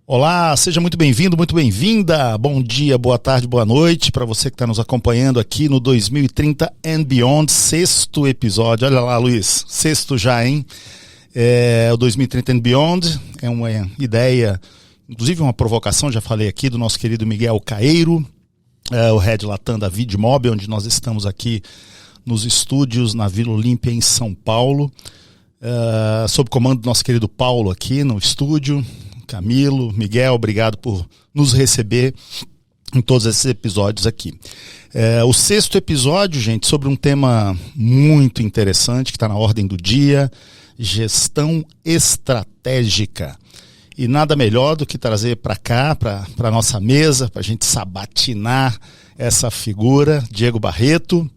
Olá, seja muito bem-vindo, muito bem-vinda. Bom dia, boa tarde, boa noite para você que está nos acompanhando aqui no 2030 and Beyond, 6º episódio. Olha lá, Luiz, 6º já, hein? O 2030 and Beyond é uma ideia, inclusive uma provocação, já falei aqui, do nosso querido Miguel Caeiro, o Head Latam da Vidmob, onde nós estamos aqui nos estúdios na Vila Olímpia, em São Paulo, sob comando do nosso querido Paulo aqui no estúdio. Camilo, Miguel, obrigado por nos receber em todos esses episódios aqui. O 6º episódio, gente, sobre um tema muito interessante que está na ordem do dia, gestão estratégica. E nada melhor do que trazer para cá, para a nossa mesa, para a gente sabatinar essa figura, Diego Barreto.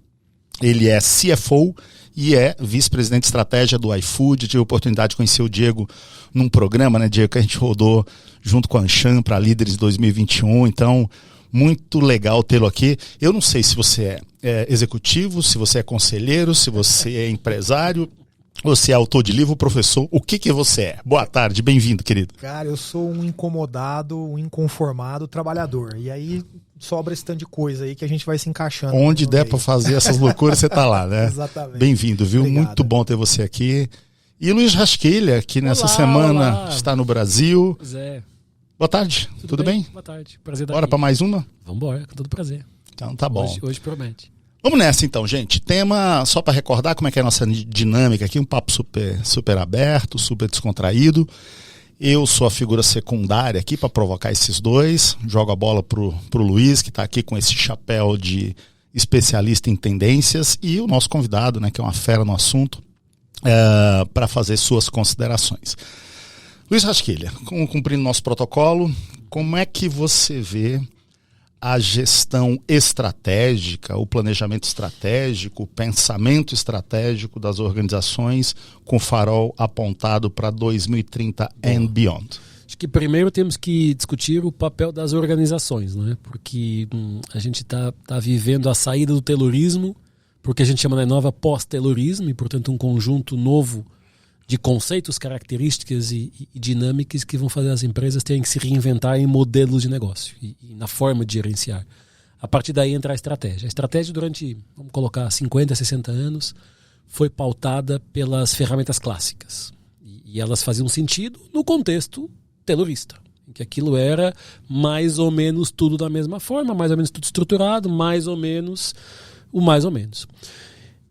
Ele é CFO e é vice-presidente de estratégia do iFood. Tive a oportunidade de conhecer o Diego num programa, né, Diego, que a gente rodou junto com a Anshan para Líderes 2021. Então, muito legal tê-lo aqui. Eu não sei se você é executivo, se você é conselheiro, se você é empresário, ou se é autor de livro, professor. O que você é? Boa tarde, bem-vindo, querido. Cara, eu sou um incomodado, um inconformado trabalhador. E aí sobra esse tanto de coisa aí que a gente vai se encaixando. Onde der para fazer essas loucuras, você tá lá, né? Exatamente. Bem-vindo, viu? Obrigado. Muito bom ter você aqui. E Luiz Rasquilha, que nessa semana está no Brasil. Pois é. Boa tarde, tudo bem? Boa tarde, prazer estar Bora para mais uma? Vamos embora, com todo prazer. Então tá bom. Hoje promete. Vamos nessa então, gente. Tema, só para recordar como é que é a nossa dinâmica aqui, um papo super aberto, super descontraído. Eu sou a figura secundária aqui para provocar esses dois. Jogo a bola pro Luiz, que está aqui com esse chapéu de especialista em tendências, e o nosso convidado, né, que é uma fera no assunto, para fazer suas considerações. Luiz Rasquilha, cumprindo nosso protocolo, como é que você vê a gestão estratégica, o planejamento estratégico, o pensamento estratégico das organizações com farol apontado para 2030 and beyond? Acho que primeiro temos que discutir o papel das organizações, né? Porque a gente está vivendo a saída do taylorismo, porque a gente chama na nova pós-taylorismo, e portanto um conjunto novo de conceitos, características e dinâmicas que vão fazer as empresas terem que se reinventar em modelos de negócio e na forma de gerenciar. A partir daí entra a estratégia. A estratégia durante, vamos colocar, 50, 60 anos, foi pautada pelas ferramentas clássicas. E elas faziam sentido no contexto taylorista, em que aquilo era mais ou menos tudo da mesma forma, mais ou menos tudo estruturado, mais ou menos o mais ou menos.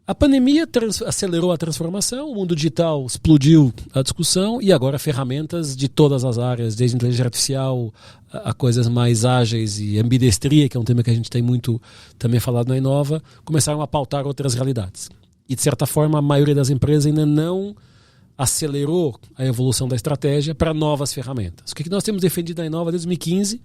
A pandemia acelerou a transformação, o mundo digital explodiu a discussão e agora ferramentas de todas as áreas, desde inteligência artificial a coisas mais ágeis e ambidestria, que é um tema que a gente tem muito também falado na Inova, começaram a pautar outras realidades. E, de certa forma, a maioria das empresas ainda não acelerou a evolução da estratégia para novas ferramentas. O que nós temos defendido na Inova desde 2015,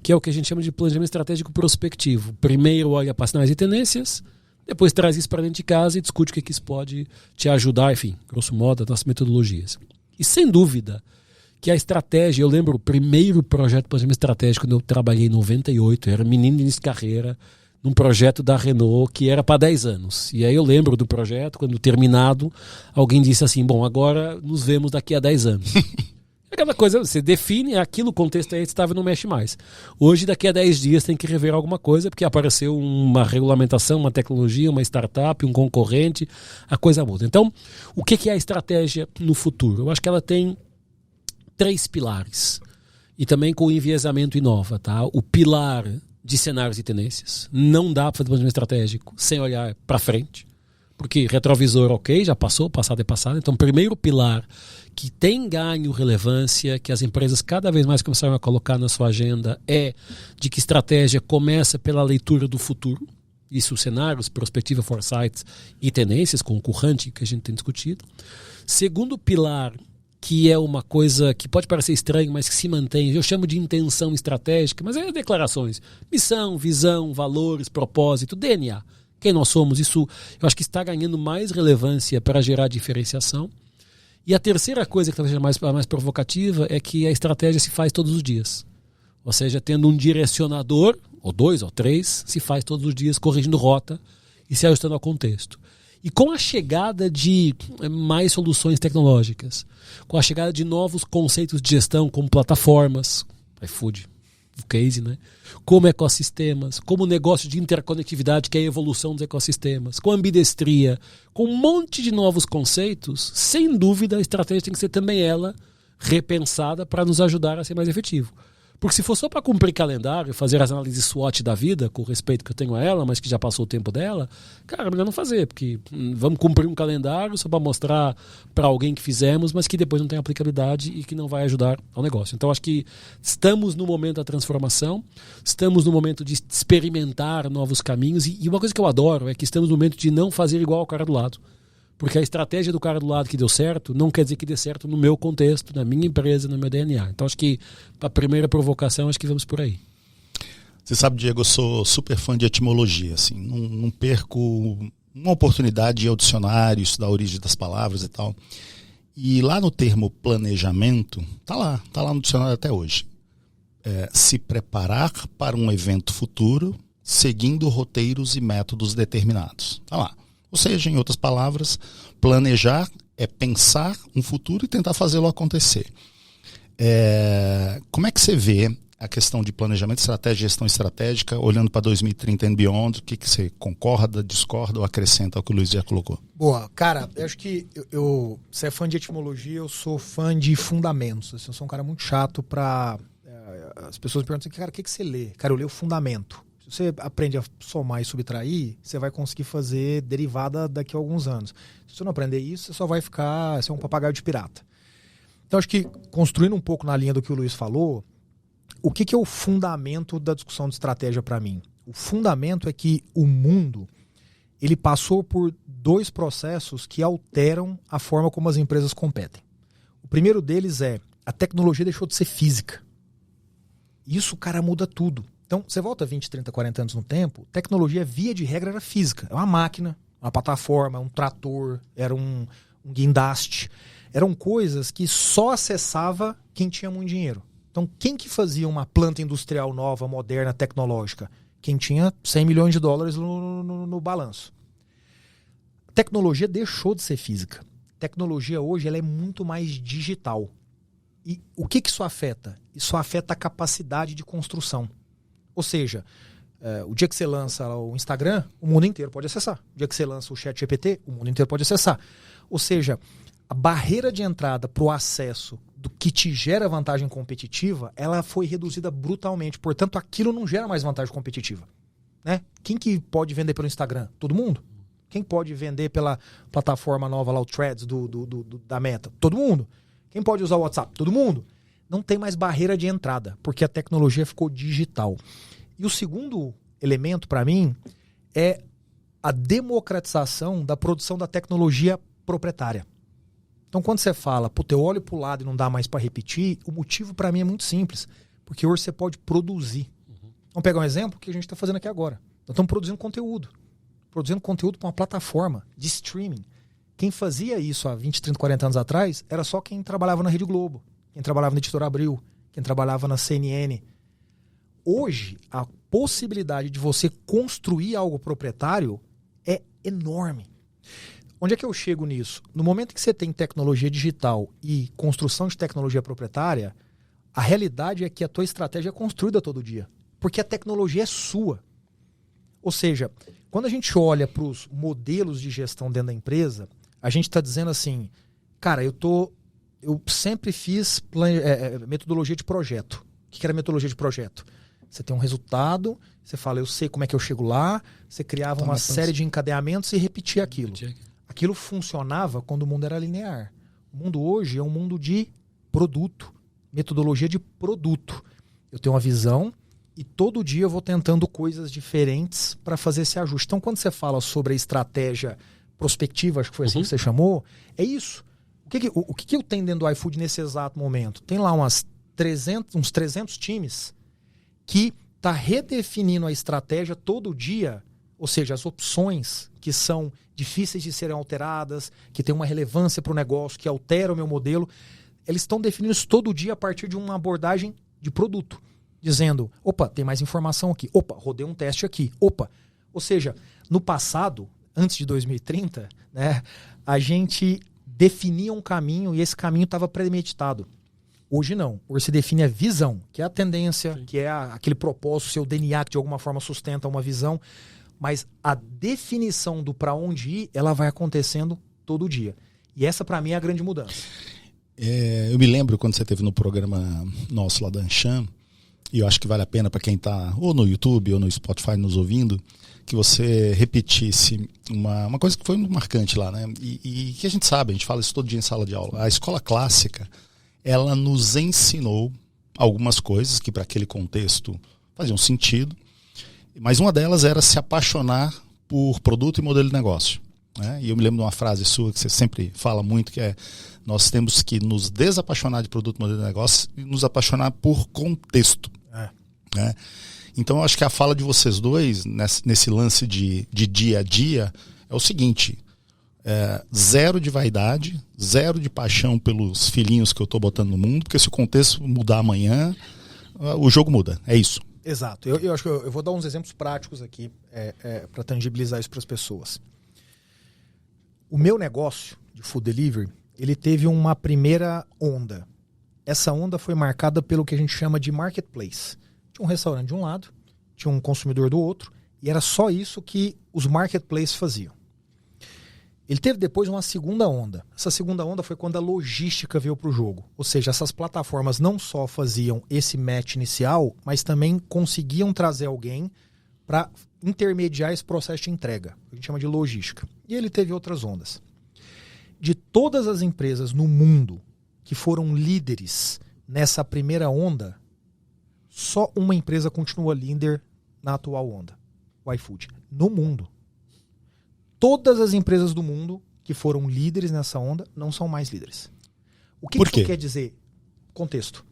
que é o que a gente chama de planejamento estratégico prospectivo. Primeiro olha para sinais e tendências, depois traz isso para dentro de casa e discute o que isso pode te ajudar, enfim, grosso modo, as nossas metodologias. E sem dúvida que a estratégia, eu lembro o primeiro projeto de planejamento estratégico quando eu trabalhei em 98, eu era menino de início de carreira, num projeto da Renault que era para 10 anos. E aí eu lembro do projeto, quando terminado, alguém disse assim, bom, agora nos vemos daqui a 10 anos. Aquela coisa, você define aquilo, o contexto é estável, não mexe mais. Hoje, daqui a 10 dias, tem que rever alguma coisa, porque apareceu uma regulamentação, uma tecnologia, uma startup, um concorrente, a coisa muda. Então, o que é a estratégia no futuro? Eu acho que ela tem 3 pilares, e também com o enviesamento Inova, tá? O pilar de cenários e tendências. Não dá para fazer planejamento estratégico sem olhar para frente, porque retrovisor, ok, já passou, passado é passado. Então, primeiro pilar que tem ganho relevância, que as empresas cada vez mais começaram a colocar na sua agenda, é de que estratégia começa pela leitura do futuro. Isso, cenários, perspectiva, foresight e tendências, com o current que a gente tem discutido. Segundo pilar, que é uma coisa que pode parecer estranho, mas que se mantém, eu chamo de intenção estratégica, mas é declarações. Missão, visão, valores, propósito, DNA. Quem nós somos, isso eu acho que está ganhando mais relevância para gerar diferenciação. E a terceira coisa que talvez seja mais provocativa é que a estratégia se faz todos os dias. Ou seja, tendo um direcionador, ou 2 ou 3, se faz todos os dias corrigindo rota e se ajustando ao contexto. E com a chegada de mais soluções tecnológicas, com a chegada de novos conceitos de gestão, como plataformas, iFood, o case, né? Como ecossistemas, como negócio de interconectividade, que é a evolução dos ecossistemas, com ambidestria, com um monte de novos conceitos, sem dúvida a estratégia tem que ser também ela repensada para nos ajudar a ser mais efetivo. Porque se for só para cumprir calendário, fazer as análises SWOT da vida, com o respeito que eu tenho a ela, mas que já passou o tempo dela, cara, melhor não fazer, porque vamos cumprir um calendário só para mostrar para alguém que fizemos, mas que depois não tem aplicabilidade e que não vai ajudar ao negócio. Então acho que estamos no momento da transformação, estamos no momento de experimentar novos caminhos e uma coisa que eu adoro é que estamos no momento de não fazer igual ao cara do lado. Porque a estratégia do cara do lado que deu certo não quer dizer que dê certo no meu contexto, na minha empresa, no meu DNA. Então acho que a primeira provocação, acho que vamos por aí. Você sabe, Diego, eu sou super fã de etimologia, assim, não perco uma oportunidade de ir ao dicionário, estudar a origem das palavras e tal. E lá no termo planejamento, tá lá no dicionário até hoje. Se preparar para um evento futuro, seguindo roteiros e métodos determinados. Tá lá. Ou seja, em outras palavras, planejar é pensar um futuro e tentar fazê-lo acontecer. Como é que você vê a questão de planejamento, estratégia e gestão estratégica, olhando para 2030 and beyond? O que você concorda, discorda ou acrescenta ao que o Luiz já colocou? Boa, cara, eu acho que você é fã de etimologia, eu sou fã de fundamentos. Assim, eu sou um cara muito chato para... as pessoas me perguntam, cara, o que você lê? Cara, eu leio o fundamento. Se você aprende a somar e subtrair, você vai conseguir fazer derivada daqui a alguns anos. Se você não aprender isso, você só vai ser um papagaio de pirata. Então, acho que, construindo um pouco na linha do que o Luiz falou, o que é o fundamento da discussão de estratégia para mim? O fundamento é que o mundo ele passou por 2 processos que alteram a forma como as empresas competem. O primeiro deles é a tecnologia deixou de ser física. Isso, cara, muda tudo. Então, você volta 20, 30, 40 anos no tempo, tecnologia, via de regra, era física. É uma máquina, uma plataforma, um trator, era um guindaste. Eram coisas que só acessava quem tinha muito dinheiro. Então, quem que fazia uma planta industrial nova, moderna, tecnológica? Quem tinha 100 milhões de dólares no balanço. A tecnologia deixou de ser física. A tecnologia hoje ela é muito mais digital. E o que isso afeta? Isso afeta a capacidade de construção. Ou seja, o dia que você lança o Instagram, o mundo inteiro pode acessar. O dia que você lança o ChatGPT, o mundo inteiro pode acessar. Ou seja, a barreira de entrada para o acesso do que te gera vantagem competitiva, ela foi reduzida brutalmente. Portanto, aquilo não gera mais vantagem competitiva. Né? Quem que pode vender pelo Instagram? Todo mundo. Quem pode vender pela plataforma nova lá, o Threads da Meta? Todo mundo. Quem pode usar o WhatsApp? Todo mundo. Não tem mais barreira de entrada, porque a tecnologia ficou digital. E o segundo elemento, para mim, é a democratização da produção da tecnologia proprietária. Então, quando você fala, puta, eu olho para o lado e não dá mais para repetir, o motivo para mim é muito simples, porque hoje você pode produzir. Vamos pegar um exemplo que a gente está fazendo aqui agora. Nós estamos produzindo conteúdo para uma plataforma de streaming. Quem fazia isso há 20, 30, 40 anos atrás era só quem trabalhava na Rede Globo, quem trabalhava na Editora Abril, quem trabalhava na CNN. Hoje, a possibilidade de você construir algo proprietário é enorme. Onde é que eu chego nisso? No momento que você tem tecnologia digital e construção de tecnologia proprietária, a realidade é que a tua estratégia é construída todo dia. Porque a tecnologia é sua. Ou seja, quando a gente olha para os modelos de gestão dentro da empresa, a gente está dizendo assim, cara, eu sempre fiz metodologia de projeto. O que era metodologia de projeto? Você tem um resultado, você fala, eu sei como é que eu chego lá, você criava uma série de encadeamentos e repetia aquilo. Aquilo funcionava quando o mundo era linear. O mundo hoje é um mundo de produto, metodologia de produto. Eu tenho uma visão e todo dia eu vou tentando coisas diferentes para fazer esse ajuste. Então, quando você fala sobre a estratégia prospectiva, acho que foi assim que você chamou, é isso. O que eu tenho dentro do iFood nesse exato momento? Tem lá uns 300 times que está redefinindo a estratégia todo dia, ou seja, as opções que são difíceis de serem alteradas, que tem uma relevância para o negócio, que altera o meu modelo, eles estão definindo isso todo dia a partir de uma abordagem de produto, dizendo, opa, tem mais informação aqui, opa, rodei um teste aqui, opa. Ou seja, no passado, antes de 2030, né, a gente definia um caminho e esse caminho estava premeditado. Hoje não. Hoje se define a visão, que é a tendência, Sim. que é aquele propósito, seu DNA que de alguma forma sustenta uma visão. Mas a definição do para onde ir, ela vai acontecendo todo dia. E essa para mim é a grande mudança. Eu me lembro quando você esteve no programa nosso lá da Anshan, e eu acho que vale a pena para quem está ou no YouTube ou no Spotify nos ouvindo, que você repetisse uma coisa que foi muito marcante lá, né? E que a gente sabe, a gente fala isso todo dia em sala de aula. A escola clássica, ela nos ensinou algumas coisas que para aquele contexto faziam sentido, mas uma delas era se apaixonar por produto e modelo de negócio, né? E eu me lembro de uma frase sua que você sempre fala muito, que é: nós temos que nos desapaixonar de produto e modelo de negócio e nos apaixonar por contexto. Né? Então eu acho que a fala de vocês dois nesse lance de dia a dia é o seguinte: zero de vaidade, zero de paixão pelos filhinhos que eu estou botando no mundo, porque se o contexto mudar amanhã, o jogo muda. É isso. Exato. Eu acho que eu vou dar uns exemplos práticos aqui para tangibilizar isso para as pessoas. O meu negócio de food delivery, ele teve uma primeira onda. Essa onda foi marcada pelo que a gente chama de marketplace. Tinha um restaurante de um lado, tinha um consumidor do outro, e era só isso que os marketplaces faziam. Ele teve depois uma segunda onda. Essa segunda onda foi quando a logística veio para o jogo. Ou seja, essas plataformas não só faziam esse match inicial, mas também conseguiam trazer alguém para intermediar esse processo de entrega. A gente chama de logística. E ele teve outras ondas. De todas as empresas no mundo que foram líderes nessa primeira onda, só uma empresa continua líder na atual onda: o iFood. No mundo. Todas as empresas do mundo que foram líderes nessa onda não são mais líderes. O que isso quer dizer? Contexto.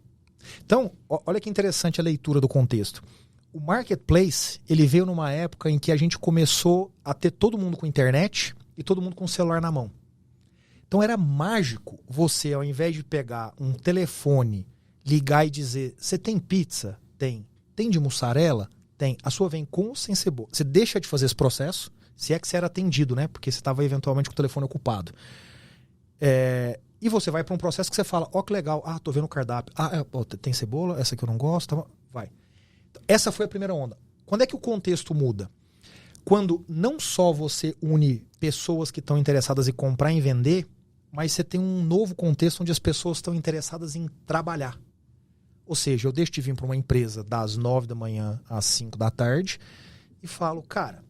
Então, olha que interessante a leitura do contexto. O marketplace, ele veio numa época em que a gente começou a ter todo mundo com internet e todo mundo com o celular na mão. Então era mágico você, ao invés de pegar um telefone, ligar e dizer: você tem pizza? Tem. Tem de mussarela? Tem. A sua vem com ou sem cebola? Você deixa de fazer esse processo, se é que você era atendido, né? Porque você estava eventualmente com o telefone ocupado. E você vai para um processo que você fala: ó, que legal, tô vendo o cardápio. Tem cebola, essa que eu não gosto, vai. Então, essa foi a primeira onda. Quando é que o contexto muda? Quando não só você une pessoas que estão interessadas em comprar e vender, mas você tem um novo contexto onde as pessoas estão interessadas em trabalhar. Ou seja, eu deixo de vir para uma empresa das 9 da manhã às 5 da tarde e falo: cara,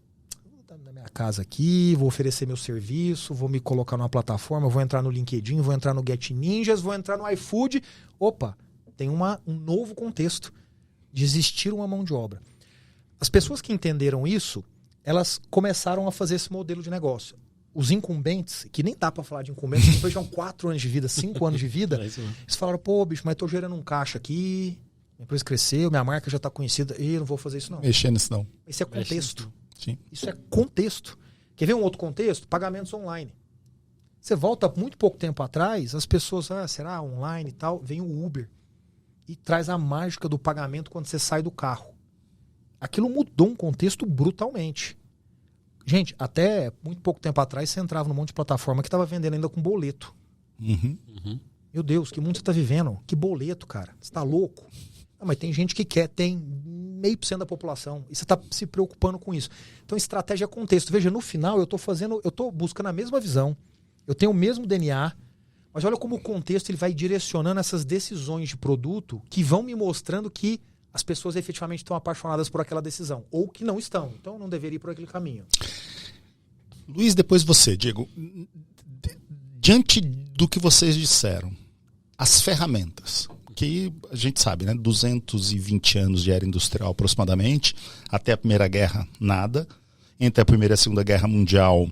vou estar na minha casa aqui, vou oferecer meu serviço, vou me colocar numa plataforma, vou entrar no LinkedIn, vou entrar no Get Ninjas, vou entrar no iFood. Opa, tem um novo contexto de existir uma mão de obra. As pessoas que entenderam isso, elas começaram a fazer esse modelo de negócio. Os incumbentes, que nem dá pra falar de incumbentes, depois tinham 4 anos de vida, 5 anos de vida, eles falaram: pô, bicho, mas tô gerando um caixa aqui, minha empresa cresceu, minha marca já tá conhecida, eu não vou fazer isso não. Mexer nisso não. Isso é contexto. Sim. Isso é contexto. Quer ver um outro contexto? Pagamentos online. Você volta muito pouco tempo atrás, as pessoas, será online e tal, vem o Uber e traz a mágica do pagamento quando você sai do carro. Aquilo mudou um contexto brutalmente. Gente, até muito pouco tempo atrás você entrava num monte de plataforma que estava vendendo ainda com boleto. Uhum. Meu Deus, que mundo você está vivendo? Que boleto, cara? Você está louco? Mas tem gente que quer, tem 0,5% da população. E você está se preocupando com isso. Então, estratégia é contexto. Veja, no final eu estou buscando a mesma visão. Eu tenho o mesmo DNA. Mas olha como o contexto ele vai direcionando essas decisões de produto que vão me mostrando que as pessoas efetivamente estão apaixonadas por aquela decisão. Ou que não estão. Então não deveria ir por aquele caminho. Luiz, depois você, Diego. Diante do que vocês disseram, as ferramentas, que a gente sabe, né? 220 anos de era industrial aproximadamente, até a Primeira Guerra, nada. Entre a Primeira e a Segunda Guerra Mundial,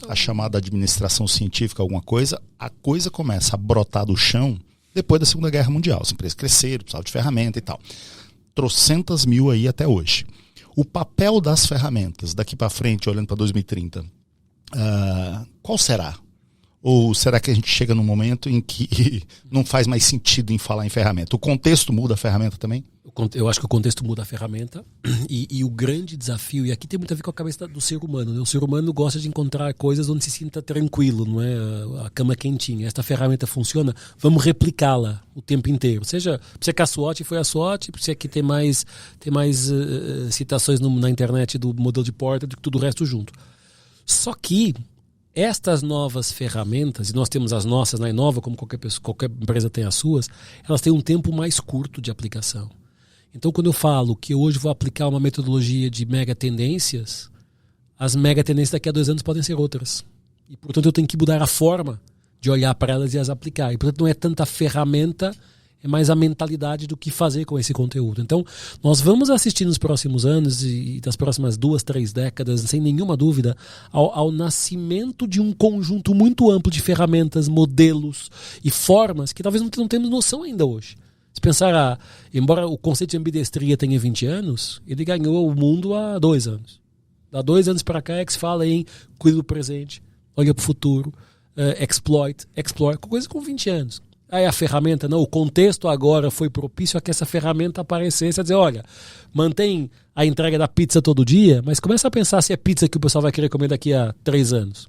a chamada administração científica, alguma coisa, a coisa começa a brotar do chão depois da Segunda Guerra Mundial. As empresas cresceram, precisavam de ferramenta e tal. Trocentas mil aí até hoje. O papel das ferramentas daqui para frente, olhando para 2030, qual será? Ou será que a gente chega num momento em que não faz mais sentido em falar em ferramenta? O contexto muda a ferramenta também? Eu acho que o contexto muda a ferramenta e o grande desafio, e aqui tem muito a ver com a cabeça do ser humano, né? O ser humano gosta de encontrar coisas onde se sinta tranquilo, não é? A cama quentinha. Esta ferramenta funciona, vamos replicá-la o tempo inteiro. Seja, se é que a SWOT foi a SWOT, se é que tem mais citações na internet do modelo de Porter do que tudo o resto junto. Só que estas novas ferramentas, e nós temos as nossas na Inova, como qualquer empresa tem as suas, elas têm um tempo mais curto de aplicação. Então, quando eu falo que hoje vou aplicar uma metodologia de mega tendências, as mega tendências daqui a 2 anos podem ser outras. E, portanto, eu tenho que mudar a forma de olhar para elas e as aplicar. E, portanto, não é tanta ferramenta, é mais a mentalidade do que fazer com esse conteúdo. Então, nós vamos assistir nos próximos anos e das próximas 2, 3 décadas, sem nenhuma dúvida, ao nascimento de um conjunto muito amplo de ferramentas, modelos e formas que talvez não temos noção ainda hoje. Se pensar, embora o conceito de ambidestria tenha 20 anos, ele ganhou o mundo há 2 anos. Há 2 anos para cá é que se fala em cuida do presente, olha para o futuro, exploit, explore, coisa com 20 anos. Aí a ferramenta, não, o contexto agora foi propício a que essa ferramenta aparecesse, a dizer, olha, mantém a entrega da pizza todo dia, mas começa a pensar se é pizza que o pessoal vai querer comer daqui a 3 anos.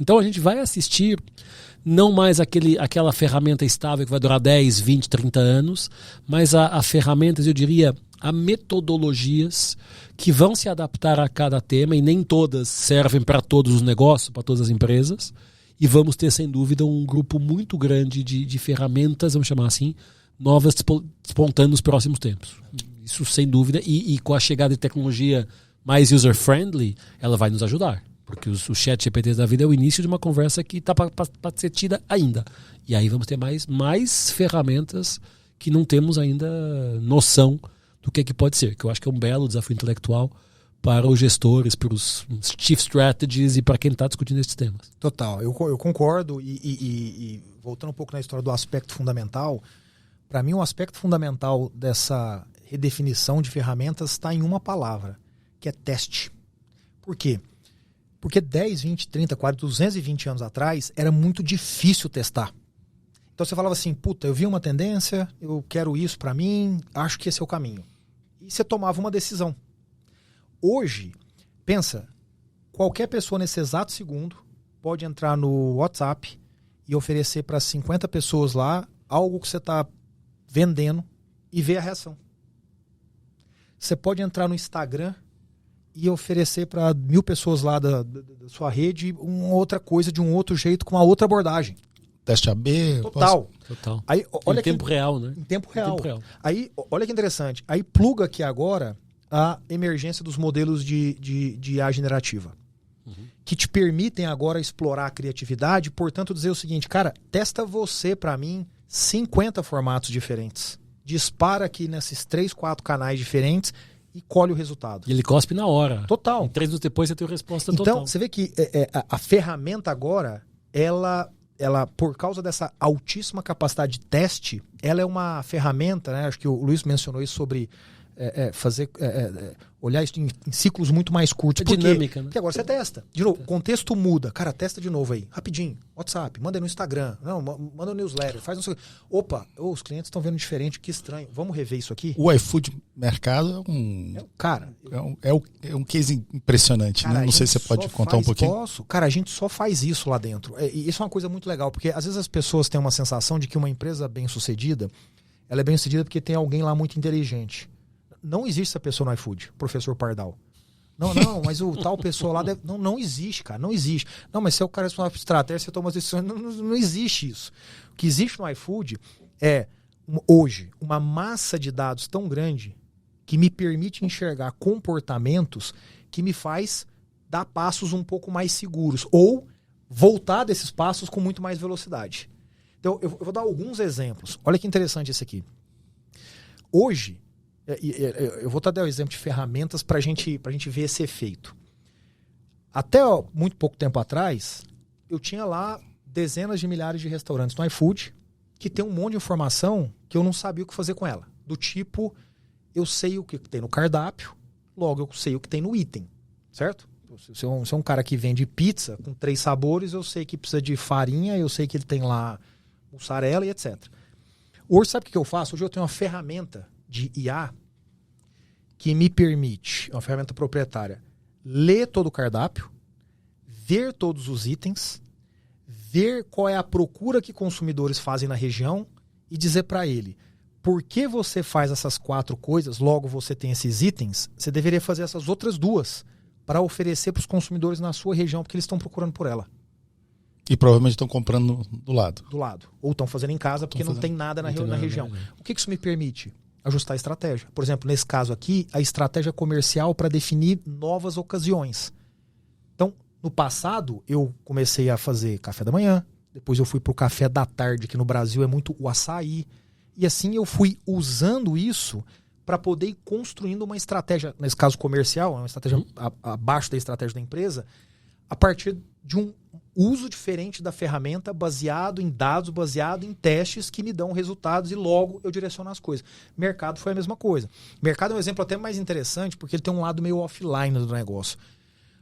Então a gente vai assistir não mais aquela ferramenta estável que vai durar 10, 20, 30 anos, mas a ferramentas, eu diria, a metodologias que vão se adaptar a cada tema, e nem todas servem para todos os negócios, para todas as empresas, e vamos ter, sem dúvida, um grupo muito grande de ferramentas, vamos chamar assim, novas despontando nos próximos tempos. Isso sem dúvida, e com a chegada de tecnologia mais user-friendly, ela vai nos ajudar. Porque o chat GPT da vida é o início de uma conversa que está para ser tida ainda. E aí vamos ter mais ferramentas que não temos ainda noção do que pode ser. Que eu acho que é um belo desafio intelectual para os gestores, para os chief strategies e para quem está discutindo esses temas. Total, eu concordo. E voltando um pouco na história do aspecto fundamental, para mim o aspecto fundamental dessa redefinição de ferramentas está em uma palavra, que é teste. Por quê? Porque 10, 20, 30, 40, 220 anos atrás era muito difícil testar. Então você falava assim, puta, eu vi uma tendência, eu quero isso pra mim, acho que esse é o caminho. E você tomava uma decisão. Hoje, pensa, qualquer pessoa nesse exato segundo pode entrar no WhatsApp e oferecer para 50 pessoas lá algo que você está vendendo e ver a reação. Você pode entrar no Instagram e oferecer para 1000 pessoas lá da sua rede uma outra coisa de um outro jeito, com uma outra abordagem. Teste AB. Total. Aí, olha em tempo real, né? Em tempo real. Aí, olha que interessante. Aí pluga aqui agora a emergência dos modelos de IA generativa. Que te permitem agora explorar a criatividade, portanto dizer o seguinte, cara, testa você para mim 50 formatos diferentes. Dispara aqui nesses 3, 4 canais diferentes e colhe o resultado. E ele cospe na hora. Total. E 3 minutos depois você tem a resposta então, total. Então, você vê que a ferramenta agora, ela, por causa dessa altíssima capacidade de teste, ela é uma ferramenta, né? Acho que o Luiz mencionou isso sobre olhar isso em ciclos muito mais curtos. É dinâmica, né? Porque agora você testa. De novo, o contexto muda. Cara, testa de novo aí. Rapidinho. WhatsApp, manda no Instagram. Não, manda no newsletter. Faz não sei. Opa, os clientes estão vendo diferente. Que estranho. Vamos rever isso aqui? O iFood Mercado é um... Cara... É um case impressionante, cara, né? Não sei se você pode contar um pouquinho. Posso. Cara, a gente só faz isso lá dentro. E isso é uma coisa muito legal, porque às vezes as pessoas têm uma sensação de que uma empresa bem-sucedida, ela é bem-sucedida porque tem alguém lá muito inteligente. Não existe essa pessoa no iFood, professor Pardal. Não, mas o tal pessoa lá deve... Não existe, cara, não existe. Não, mas se é o cara responsável por estratégia, você toma as decisões. Não existe isso. O que existe no iFood é, hoje, uma massa de dados tão grande que me permite enxergar comportamentos que me faz dar passos um pouco mais seguros ou voltar desses passos com muito mais velocidade. Então, eu vou dar alguns exemplos. Olha que interessante esse aqui. Hoje, eu vou dar o exemplo de ferramentas para a gente ver esse efeito. Até muito pouco tempo atrás, eu tinha lá dezenas de milhares de restaurantes no iFood que tem um monte de informação que eu não sabia o que fazer com ela. Do tipo, eu sei o que tem no cardápio, logo eu sei o que tem no item, certo? Se eu é um cara que vende pizza com 3 sabores, eu sei que precisa de farinha, eu sei que ele tem lá mussarela e etc. Hoje, sabe o que eu faço? Hoje eu tenho uma ferramenta de IA que me permite, uma ferramenta proprietária, ler todo o cardápio, ver todos os itens, ver qual é a procura que consumidores fazem na região e dizer para ele, por que você faz essas 4 coisas, logo você tem esses itens, você deveria fazer essas outras 2 para oferecer para os consumidores na sua região, porque eles estão procurando por ela. E provavelmente estão comprando do lado. Do lado. Ou estão fazendo em casa, porque não tem nada na região. O que isso me permite? Ajustar a estratégia. Por exemplo, nesse caso aqui, a estratégia comercial para definir novas ocasiões. Então, no passado, eu comecei a fazer café da manhã, depois eu fui para o café da tarde, que no Brasil é muito o açaí. E assim eu fui usando isso para poder ir construindo uma estratégia, nesse caso comercial, uma estratégia abaixo da estratégia da empresa, a partir de um uso diferente da ferramenta, baseado em dados, baseado em testes que me dão resultados e logo eu direciono as coisas. Mercado foi a mesma coisa. Mercado é um exemplo até mais interessante porque ele tem um lado meio offline do negócio.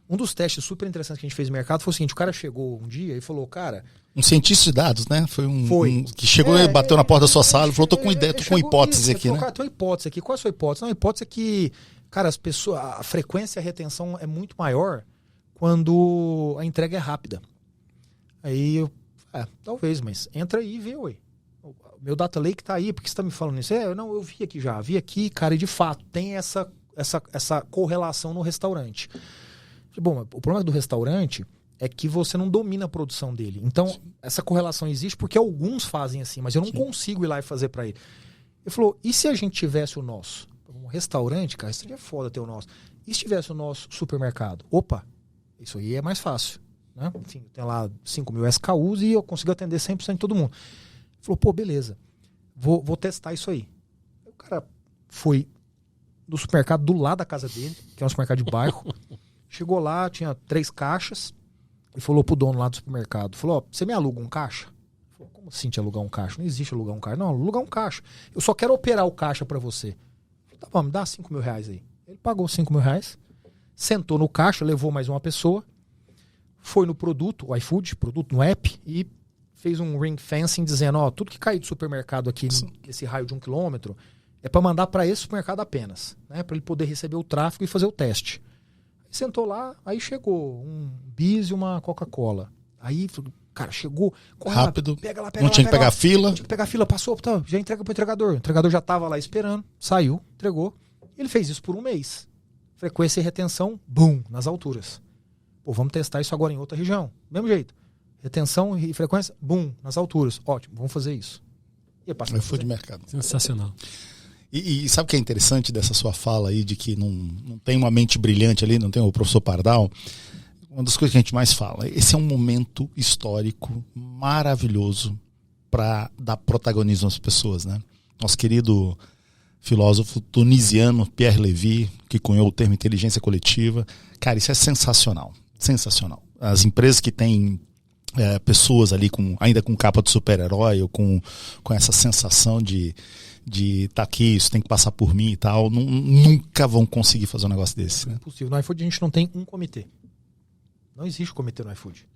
Um dos testes super interessantes que a gente fez no mercado foi o seguinte, o cara chegou um dia e falou, cara... Um cientista de dados, né? Foi um que chegou e bateu na porta da sua sala e falou, tô com ideia, tô com uma hipótese aqui, né? Cara, tem uma hipótese aqui. Qual é a sua hipótese? Não, a hipótese é que, cara, as pessoas, a frequência e a retenção é muito maior quando a entrega é rápida. Aí eu, talvez, mas entra aí e vê, ué. O meu data lake tá aí, por que você tá me falando isso? Não, eu vi aqui já, cara, e de fato tem essa correlação no restaurante. Bom, o problema do restaurante é que você não domina a produção dele. Então, essa correlação existe porque alguns fazem assim, mas eu não consigo ir lá e fazer para ele. Ele falou, e se a gente tivesse o nosso? Um restaurante, cara, isso seria foda ter o nosso. E se tivesse o nosso supermercado? Opa, isso aí é mais fácil. Né? Enfim, tem lá 5.000 SKUs e eu consigo atender 100% de todo mundo. Ele falou, pô, beleza, vou testar isso aí. O cara foi no supermercado do lado da casa dele, que é um supermercado de bairro. Chegou lá, tinha 3 caixas e falou pro dono lá do supermercado, falou, você me aluga um caixa? Falou, como assim te alugar um caixa? Não existe alugar um caixa. Não, alugar um caixa. Eu só quero operar o caixa para você. Falei, tá bom, me dá 5.000 reais aí. Ele pagou 5.000 reais, sentou no caixa, levou mais uma pessoa, foi no produto, o iFood, produto no app, e fez um ring fencing dizendo, tudo que cair do supermercado aqui nesse raio de 1 quilômetro é para mandar para esse supermercado apenas, né? Para ele poder receber o tráfego e fazer o teste. Sentou lá, aí chegou um bis e uma Coca-Cola. Aí, cara, chegou, corre rápido, lá, pega lá, não tinha que pegar fila. Não tinha que pegar fila, passou, já entrega pro entregador. O entregador já tava lá esperando, saiu, entregou. Ele fez isso por 1 mês. Frequência e retenção, boom, nas alturas. Pô, vamos testar isso agora em outra região. Mesmo jeito. Retenção e frequência, boom, nas alturas. Ótimo, vamos fazer isso. E eu fui de mercado. Sensacional. E sabe o que é interessante dessa sua fala aí, de que não tem uma mente brilhante ali, não tem o professor Pardal? Uma das coisas que a gente mais fala, esse é um momento histórico maravilhoso para dar protagonismo às pessoas, né? Nosso querido filósofo tunisiano Pierre Levy, que cunhou o termo inteligência coletiva. Cara, isso é sensacional, sensacional. As empresas que têm pessoas ali ainda com capa de super-herói ou com essa sensação de tá aqui, isso tem que passar por mim e tal, nunca vão conseguir fazer um negócio desse. É impossível. No iFood a gente não tem um comitê. Não existe comitê no iFood.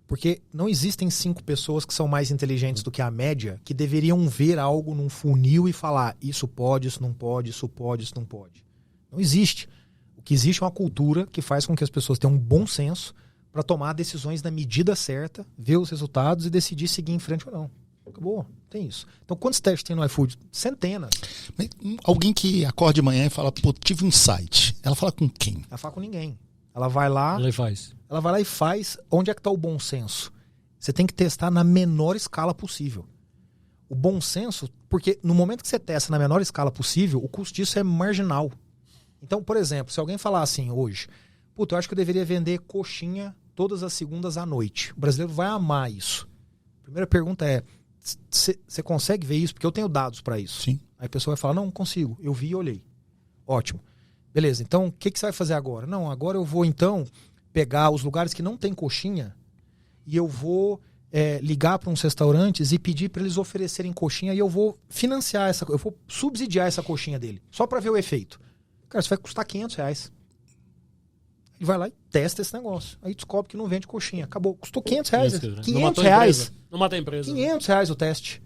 Porque não existem 5 pessoas que são mais inteligentes do que a média que deveriam ver algo num funil e falar isso pode, isso não pode, isso pode, isso não pode. Não existe. O que existe é uma cultura que faz com que as pessoas tenham um bom senso para tomar decisões na medida certa, ver os resultados e decidir seguir em frente ou não. Acabou, tem isso. Então, quantos testes tem no iFood? Centenas. Mas alguém que acorda de manhã e fala, pô, tive um insight. Ela fala com quem? Ela fala com ninguém. Ela vai lá... Ela vai lá e faz. Onde é que está o bom senso? Você tem que testar na menor escala possível. O bom senso, porque no momento que você testa na menor escala possível, o custo disso é marginal. Então, por exemplo, se alguém falar assim hoje, puta, eu acho que eu deveria vender coxinha todas as segundas à noite. O brasileiro vai amar isso. A primeira pergunta é, você consegue ver isso? Porque eu tenho dados para isso. Sim. Aí a pessoa vai falar, não consigo. Eu vi e olhei. Ótimo. Beleza, então o que você vai fazer agora? Não, agora eu vou então pegar os lugares que não tem coxinha e eu vou ligar para uns restaurantes e pedir para eles oferecerem coxinha e eu vou financiar eu vou subsidiar essa coxinha dele. Só para ver o efeito. Cara, isso vai custar R$500. Ele vai lá e testa esse negócio. Aí descobre que não vende coxinha. Acabou. Custou R$500. R$500. Não mata a empresa. R$500 o teste.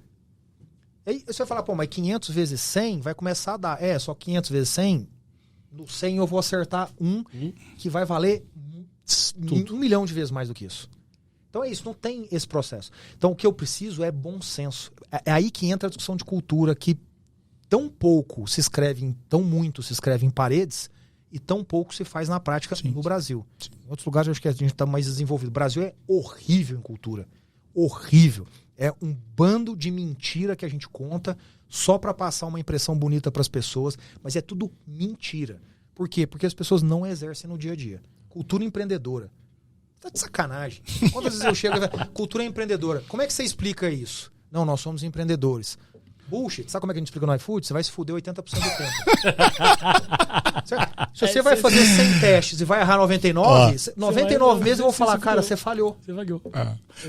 Aí você vai falar, pô, mas 500 vezes 100 vai começar a dar. Só 500 vezes 100. No 100 eu vou acertar que vai valer 1 milhão de vezes mais do que isso. Então é isso, não tem esse processo. Então o que eu preciso é bom senso. É aí que entra a discussão de cultura, que tão muito se escreve em paredes e tão pouco se faz na prática no Brasil. Sim. Em outros lugares eu acho que a gente está mais desenvolvido. O Brasil é horrível em cultura. Horrível. É um bando de mentira que a gente conta só para passar uma impressão bonita para as pessoas, mas é tudo mentira. Por quê? Porque as pessoas não exercem no dia a dia. Cultura empreendedora. Tá de sacanagem. Quantas vezes eu chego e falo, cultura empreendedora. Como é que você explica isso? Não, nós somos empreendedores. Bullshit. Sabe como é que a gente explica no iFood? Você vai se fuder 80% do tempo. Se você vai fazer 100 testes e vai errar 99, 99 meses eu vou falar, cara, você falhou. Você falhou.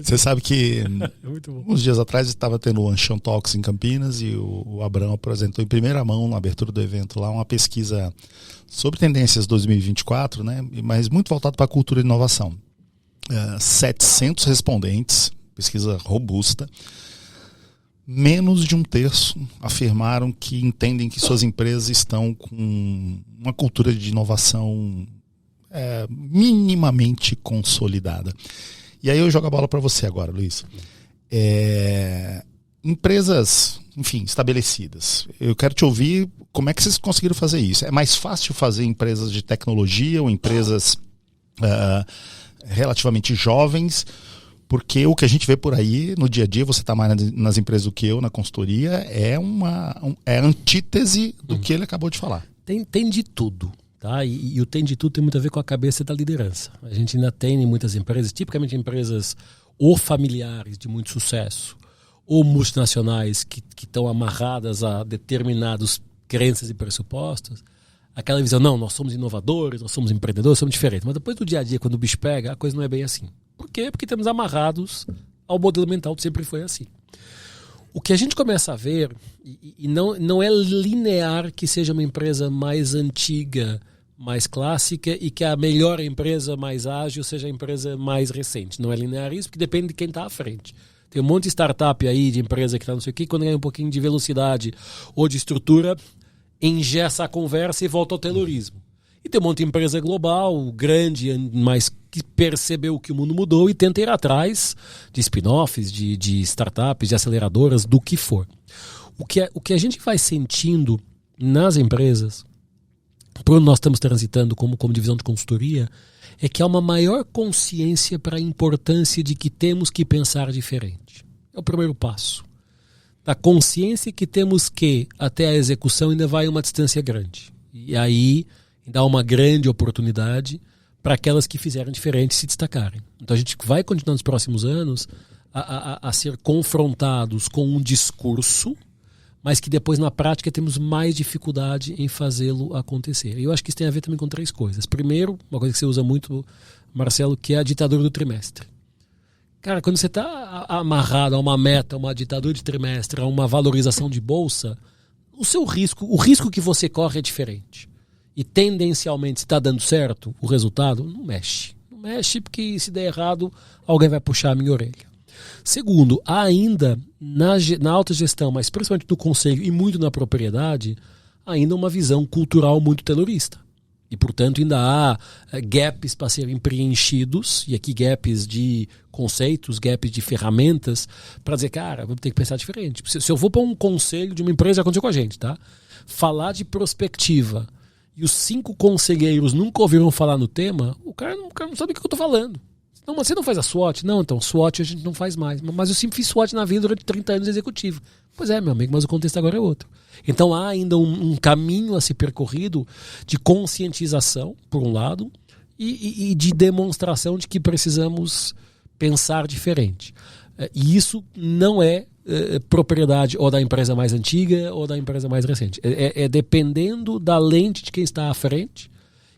Você sabe que muito bom. Uns dias atrás estava tendo o Anchon Talks em Campinas e o Abrão apresentou em primeira mão, na abertura do evento lá, uma pesquisa sobre tendências 2024, né? Mas muito voltado para a cultura e inovação. 700 respondentes, pesquisa robusta. Menos de um terço afirmaram que entendem que suas empresas estão com uma cultura de inovação minimamente consolidada. E aí eu jogo a bola para você agora, Luiz. Empresas, enfim, estabelecidas. Eu quero te ouvir como é que vocês conseguiram fazer isso. É mais fácil fazer empresas de tecnologia ou empresas relativamente jovens? Porque o que a gente vê por aí no dia a dia, você está mais nas empresas do que eu, na consultoria, é a antítese do que ele acabou de falar. Tem de tudo, tá? E o tem de tudo tem muito a ver com a cabeça da liderança. A gente ainda tem em muitas empresas, tipicamente empresas ou familiares de muito sucesso, ou multinacionais que estão amarradas a determinados crenças e pressupostos, aquela visão, não, nós somos inovadores, nós somos empreendedores, somos diferentes. Mas depois do dia a dia, quando o bicho pega, a coisa não é bem assim. Por quê? Porque estamos amarrados ao modelo mental que sempre foi assim. O que a gente começa a ver, e não é linear que seja uma empresa mais antiga, mais clássica, e que a melhor empresa mais ágil seja a empresa mais recente. Não é linear isso, porque depende de quem está à frente. Tem um monte de startup aí, de empresa que está não sei o quê, quando ganha um pouquinho de velocidade ou de estrutura, engessa a conversa e volta ao taylorismo. E tem um monte de empresa global, grande, mas que percebeu que o mundo mudou e tenta ir atrás de spin-offs, de startups, de aceleradoras, do que for. O que a gente vai sentindo nas empresas, por onde nós estamos transitando como divisão de consultoria, é que há uma maior consciência para a importância de que temos que pensar diferente. É o primeiro passo. Da consciência que temos que, até a execução, ainda vai uma distância grande. E aí dá uma grande oportunidade para aquelas que fizeram diferente se destacarem. Então a gente vai continuar nos próximos anos a ser confrontados com um discurso, mas que depois na prática temos mais dificuldade em fazê-lo acontecer. E eu acho que isso tem a ver também com 3 coisas. Primeiro, uma coisa que você usa muito, Marcelo, que é a ditadura do trimestre. Cara, quando você está amarrado a uma meta, a uma ditadura de trimestre, a uma valorização de bolsa, o risco que você corre é diferente. E tendencialmente, se está dando certo o resultado, não mexe. Não mexe porque se der errado, alguém vai puxar a minha orelha. Segundo, há ainda na alta gestão, mas principalmente no conselho e muito na propriedade, ainda uma visão cultural muito taylorista. E, portanto, ainda há gaps para serem preenchidos, e aqui gaps de conceitos, gaps de ferramentas, para dizer, cara, vamos ter que pensar diferente. Se eu vou para um conselho de uma empresa, já aconteceu com a gente, tá? Falar de prospectiva, e os 5 conselheiros nunca ouviram falar no tema, o cara não sabe o que eu estou falando. Não, mas você não faz a SWOT? Não, então, SWOT a gente não faz mais. Mas eu sempre fiz SWOT na vida durante 30 anos de executivo. Pois é, meu amigo, mas o contexto agora é outro. Então há ainda um caminho a ser percorrido de conscientização, por um lado, e de demonstração de que precisamos pensar diferente. E isso não é propriedade ou da empresa mais antiga ou da empresa mais recente. É dependendo da lente de quem está à frente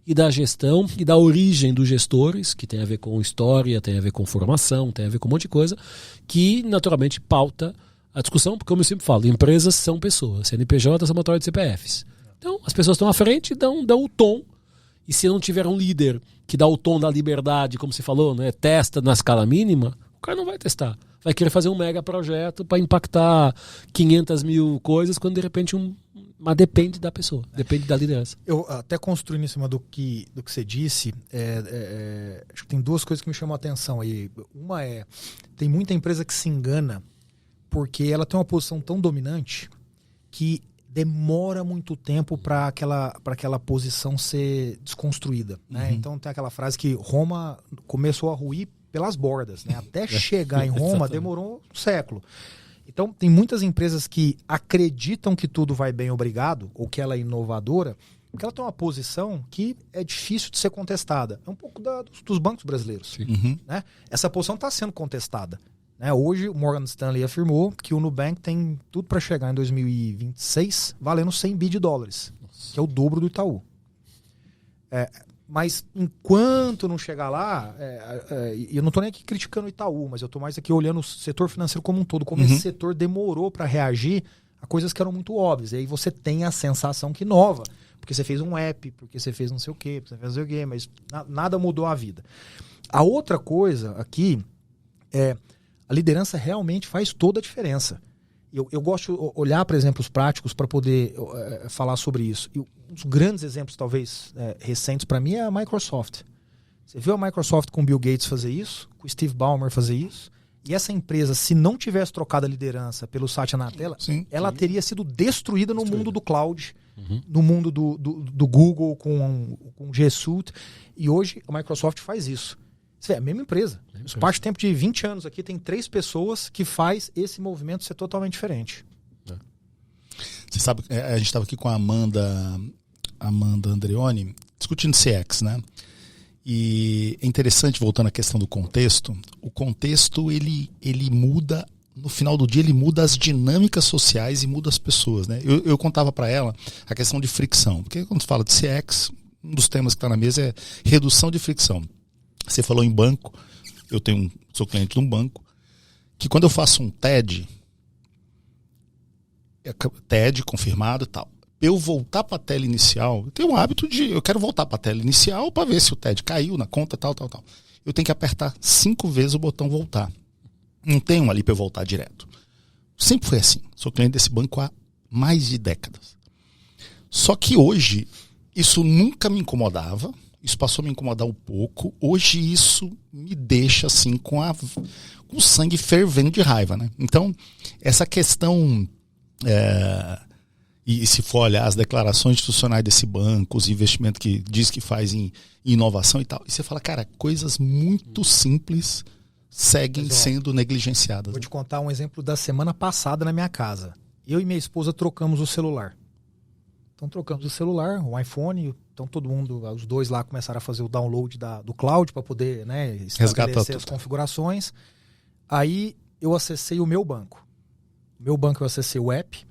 e da gestão e da origem dos gestores, que tem a ver com história, tem a ver com formação, tem a ver com um monte de coisa, que naturalmente pauta a discussão, porque como eu sempre falo, empresas são pessoas, CNPJ é somatório de CPFs. Então as pessoas estão à frente e dão o tom E se não tiver um líder que dá o tom da liberdade, como você falou, né, testa na escala mínima, o cara não vai testar. Vai querer fazer um mega projeto para impactar 500 mil coisas, quando de repente mas depende da pessoa, depende da liderança. Eu até construindo em cima do que você disse, acho que tem duas coisas que me chamam a atenção aí. Uma tem muita empresa que se engana porque ela tem uma posição tão dominante que demora muito tempo para aquela posição ser desconstruída. Né? Então tem aquela frase que Roma começou a ruir pelas bordas. Né? Até chegar em Roma demorou um século. Então, tem muitas empresas que acreditam que tudo vai bem, obrigado, ou que ela é inovadora, porque ela tem uma posição que é difícil de ser contestada. É um pouco dos bancos brasileiros. Né? Essa posição está sendo contestada. Né? Hoje, o Morgan Stanley afirmou que o Nubank tem tudo para chegar em 2026 valendo 100 bi de dólares, que é o dobro do Itaú. Mas enquanto não chegar lá, eu não estou nem aqui criticando o Itaú, mas eu estou mais aqui olhando o setor financeiro como um todo, como esse setor demorou para reagir a coisas que eram muito óbvias. E aí você tem a sensação que inova, porque você fez um app, porque você fez não sei o quê, porque você fez não sei o quê, mas nada mudou a vida. A outra coisa aqui a liderança realmente faz toda a diferença. Eu gosto de olhar para exemplos práticos para poder falar sobre isso. E um dos grandes exemplos, talvez, recentes para mim é a Microsoft. Você viu a Microsoft com o Bill Gates fazer isso, com o Steve Ballmer fazer isso, e essa empresa, se não tivesse trocado a liderança pelo Satya Nadella, ela teria sido destruída no mundo do cloud, no mundo do Google com G Suite, e hoje a Microsoft faz isso. Isso é a mesma empresa. No espaço de tempo de 20 anos aqui, tem 3 pessoas que faz esse movimento ser totalmente diferente. Você sabe, a gente estava aqui com a Amanda Andreoni discutindo CX, né? E é interessante, voltando à questão do contexto, o contexto ele muda, no final do dia ele muda as dinâmicas sociais e muda as pessoas, né? Eu contava para ela a questão de fricção, porque quando se fala de CX, um dos temas que está na mesa é redução de fricção. Você falou em banco, sou cliente de um banco, que quando eu faço um TED confirmado e tal, eu voltar para a tela inicial, eu tenho um hábito eu quero voltar para a tela inicial para ver se o TED caiu na conta, tal. Eu tenho que apertar 5 vezes o botão voltar. Não tem um ali para eu voltar direto. Sempre foi assim. Sou cliente desse banco há mais de décadas. Só que hoje, isso nunca me incomodava. Isso passou a me incomodar um pouco. Hoje isso me deixa assim com o sangue fervendo de raiva, né? Então, essa questão... E se for olhar as declarações institucionais desse banco, os investimentos que diz que faz em inovação e tal, e você fala, cara, coisas muito simples seguem sendo negligenciadas. Vou te contar um exemplo da semana passada na minha casa. Eu e minha esposa trocamos o celular. Então trocamos o celular, o iPhone, então todo mundo, os dois lá começaram a fazer o download do cloud para poder, né, estabelecer as configurações. Aí eu acessei o meu banco. O meu banco eu acessei o app.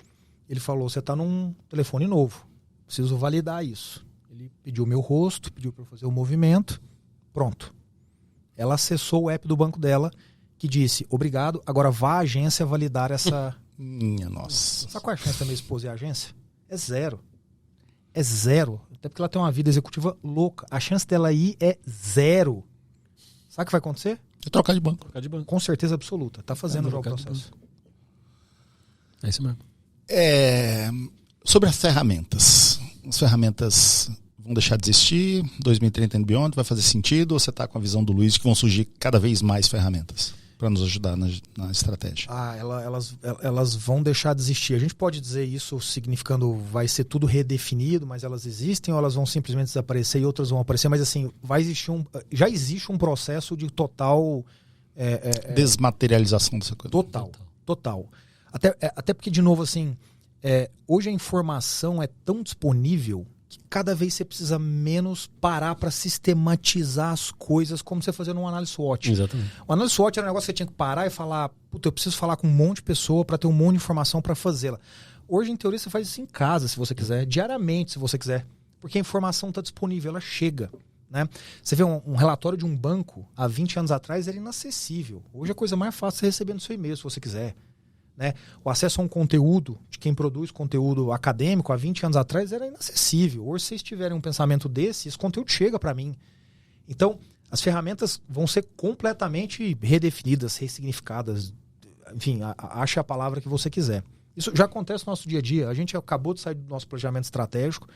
Ele falou, você está num telefone novo, preciso validar isso. Ele pediu o meu rosto, pediu para eu fazer o movimento, pronto. Ela acessou o app do banco dela, que disse, obrigado, agora vá à agência validar essa... Minha nossa. Sabe qual é a chance da minha esposa e a agência? É zero. É zero. Até porque ela tem uma vida executiva louca. A chance dela ir é zero. Sabe o que vai acontecer? É trocar de banco. Com certeza absoluta. Está fazendo já o processo. É isso mesmo. Sobre as ferramentas. As ferramentas vão deixar de existir? 2030 and beyond vai fazer sentido? Ou você está com a visão do Luiz que vão surgir cada vez mais ferramentas para nos ajudar na estratégia? Elas vão deixar de existir. A gente pode dizer isso significando vai ser tudo redefinido, mas elas existem, ou elas vão simplesmente desaparecer e outras vão aparecer, mas assim, já existe um processo de total... desmaterialização dessa coisa. Total. Até porque, de novo, assim, hoje a informação é tão disponível que cada vez você precisa menos parar para sistematizar as coisas como você fazia num análise SWOT. Exatamente. O análise SWOT era um negócio que você tinha que parar e falar, puta, eu preciso falar com um monte de pessoa para ter um monte de informação para fazê-la. Hoje, em teoria, você faz isso em casa, se você quiser, diariamente, se você quiser, porque a informação está disponível, ela chega. Né? Você vê um relatório de um banco, há 20 anos atrás, era inacessível. Hoje a coisa mais fácil é você receber no seu e-mail, se você quiser. né? O acesso a um conteúdo de quem produz conteúdo acadêmico há 20 anos atrás era inacessível. Hoje, se vocês tiverem um pensamento desse, esse conteúdo chega para mim. Então, as ferramentas vão ser completamente redefinidas, ressignificadas. Enfim, ache a palavra que você quiser. Isso já acontece no nosso dia a dia. A gente acabou de sair do nosso planejamento estratégico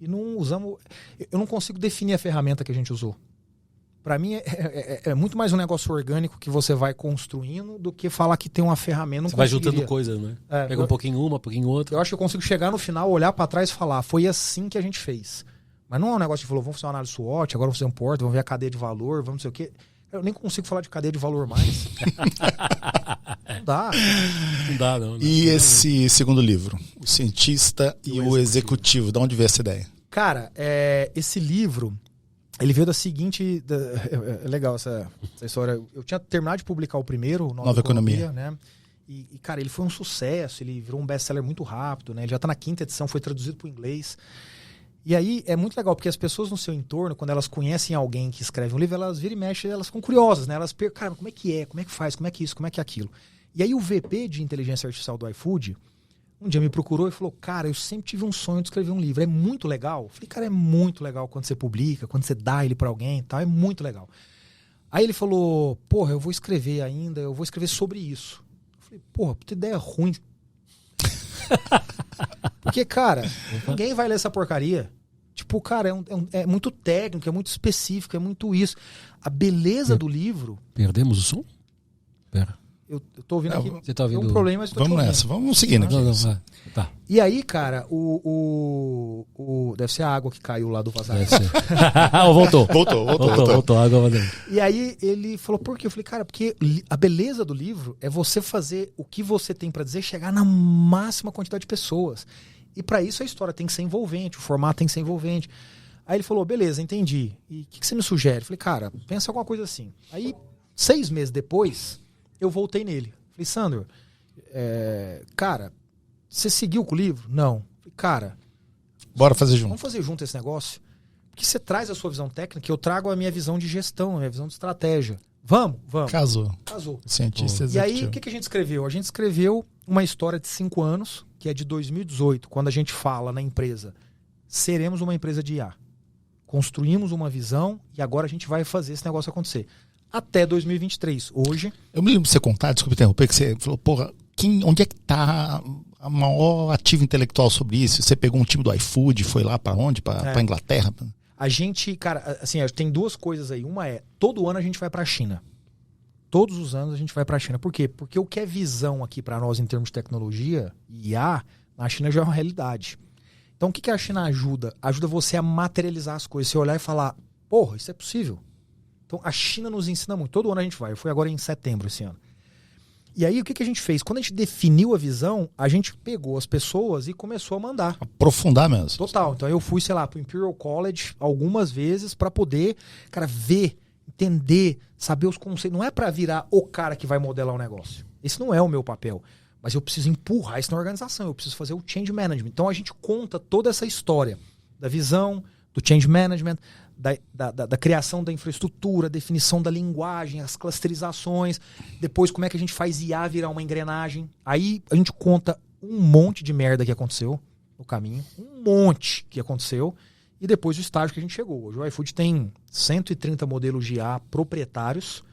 e não usamos... Eu não consigo definir a ferramenta que a gente usou. Para mim, é muito mais um negócio orgânico que você vai construindo do que falar que tem uma ferramenta. Você vai juntando coisas, né? Pega um pouquinho uma, um pouquinho outra. Eu acho que eu consigo chegar no final, olhar para trás e falar, foi assim que a gente fez. Mas não é um negócio que falou, vamos fazer uma análise SWOT, agora vamos fazer um porto, vamos ver a cadeia de valor, vamos não sei o quê. Eu nem consigo falar de cadeia de valor mais. Não dá. Não dá, não. E esse segundo livro, O Cientista e o Executivo, de onde veio essa ideia? Cara, esse livro... Ele veio da seguinte... É legal essa história. Eu tinha terminado de publicar o primeiro, Nova Economia, né? E, cara, ele foi um sucesso, ele virou um best-seller muito rápido, né? Ele já está na 5ª edição, foi traduzido para o inglês. E aí é muito legal, porque as pessoas no seu entorno, quando elas conhecem alguém que escreve um livro, elas viram e mexem, elas ficam curiosas, né? Elas perguntam, cara, como é que é? Como é que faz? Como é que isso? Como é que é aquilo? E aí o VP de inteligência artificial do iFood... Um dia me procurou e falou, cara, eu sempre tive um sonho de escrever um livro, é muito legal. Eu falei, cara, é muito legal quando você publica, quando você dá ele pra alguém e tal, é muito legal. Aí ele falou, porra, eu vou escrever ainda, eu vou escrever sobre isso. Eu falei, porra, puta ideia ruim. Porque, cara, ninguém vai ler essa porcaria. Tipo, cara, é muito técnico, é muito específico, é muito isso. A beleza do livro... Perdemos o som? Pera. Eu tô ouvindo aqui. Você tá ouvindo? Tem um problema, mas eu tô Vamos te ouvindo. nessa, vamos seguindo aqui. Não, tá. E aí, cara, deve ser a água que caiu lá do vazamento. Deve ser. Voltou. Voltou, a água dentro. E aí ele falou, por quê? Eu falei, cara, porque a beleza do livro é você fazer o que você tem pra dizer chegar na máxima quantidade de pessoas. E pra isso a história tem que ser envolvente, o formato tem que ser envolvente. Aí ele falou, beleza, entendi. E o que você me sugere? Eu falei, cara, pensa alguma coisa assim. Aí, 6 meses depois, eu voltei nele. Falei, Sandro, cara, você seguiu com o livro? Não. Falei, cara, bora fazer junto. Vamos fazer junto esse negócio? Porque você traz a sua visão técnica, eu trago a minha visão de gestão, a minha visão de estratégia. Vamos. Casou. E Cientista executivo. aí, o que a gente escreveu? A gente escreveu uma história de 5 anos, que é de 2018, quando a gente fala na empresa, seremos uma empresa de IA. Construímos uma visão e agora a gente vai fazer esse negócio acontecer. Até 2023. Hoje... Eu me lembro de você contar, desculpa interromper, que você falou, porra, onde é que tá a maior ativo intelectual sobre isso? Você pegou um time do iFood, foi lá pra onde? Pra Inglaterra? A gente, cara, assim, tem 2 coisas aí. Uma todo ano a gente vai pra China. Todos os anos a gente vai pra China. Por quê? Porque o que é visão aqui pra nós em termos de tecnologia, IA, na China já é uma realidade. Então o que a China ajuda? Ajuda você a materializar as coisas. Você olhar e falar, porra, isso é possível. Então a China nos ensina muito. Todo ano a gente vai. Eu fui agora em setembro esse ano. E aí o que a gente fez? Quando a gente definiu a visão, a gente pegou as pessoas e começou a mandar. Aprofundar mesmo. Total. Então eu fui, sei lá, pro Imperial College algumas vezes para poder, cara, ver, entender, saber os conceitos. Não é para virar o cara que vai modelar o negócio. Esse não é o meu papel. Mas eu preciso empurrar isso na organização. Eu preciso fazer o change management. Então a gente conta toda essa história da visão, do change management, da criação da infraestrutura, definição da linguagem, as clusterizações, depois como é que a gente faz IA virar uma engrenagem. Aí a gente conta um monte de merda que aconteceu no caminho, um monte que aconteceu, e depois o estágio que a gente chegou. Hoje o iFood tem 130 modelos de IA proprietários.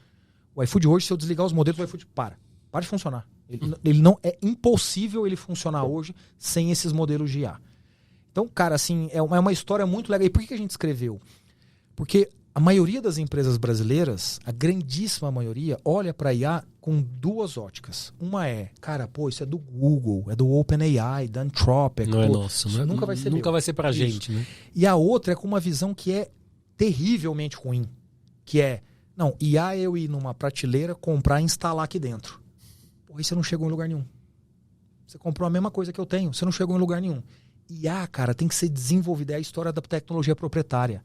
O iFood hoje, se eu desligar os modelos, o iFood para de funcionar. Ele não, é impossível ele funcionar hoje sem esses modelos de IA. Então, cara, assim, é uma história muito legal. E por que a gente escreveu? Porque a maioria das empresas brasileiras, a grandíssima maioria, olha para IA com 2 óticas. Uma cara, pô, isso é do Google, é do OpenAI, da Anthropic. Não é nosso, né? Nunca vai ser Nunca vai ser pra gente, né? E a outra é com uma visão que é terrivelmente ruim. Que não, IA é eu ir numa prateleira, comprar e instalar aqui dentro. Pô, aí você não chegou em lugar nenhum. Você comprou a mesma coisa que eu tenho, você não chegou em lugar nenhum. IA, cara, tem que ser desenvolvida, é a história da tecnologia proprietária.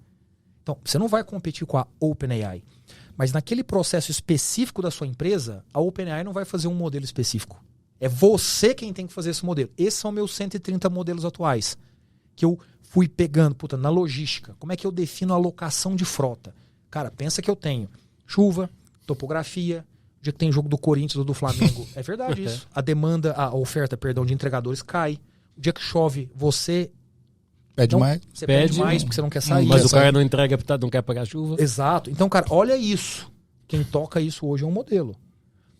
Então, você não vai competir com a OpenAI. Mas naquele processo específico da sua empresa, a OpenAI não vai fazer um modelo específico. É você quem tem que fazer esse modelo. Esses são meus 130 modelos atuais. Que eu fui pegando, na logística. Como é que eu defino a alocação de frota? Cara, pensa que eu tenho chuva, topografia, O dia que tem jogo do Corinthians ou do Flamengo. É verdade isso. A oferta, de entregadores cai. O dia que chove, você Pede mais. Você pede mais porque você não quer sair. Mas o cara não entrega, não quer pagar chuva. Exato. Então, cara, olha isso. Quem toca isso hoje é um modelo.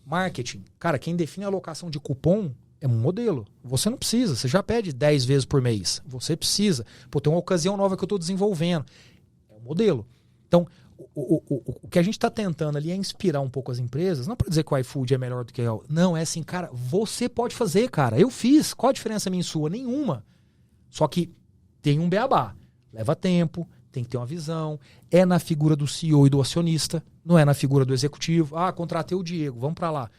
Marketing. Cara, quem define a alocação de cupom é um modelo. Você não precisa. Você já pede 10 vezes por mês. Você precisa. Pô, tem uma ocasião nova que eu estou desenvolvendo. É um modelo. Então, o que a gente está tentando ali é inspirar um pouco as empresas. Não para dizer que o iFood é melhor do que o... Não, é assim, cara, você pode fazer, cara. Eu fiz. Qual a diferença minha e sua? Nenhuma. Só que tem um beabá. Leva tempo, tem que ter uma visão. É na figura do CEO e do acionista, não é na figura do executivo. Ah, contratei o Diego, vamos para lá.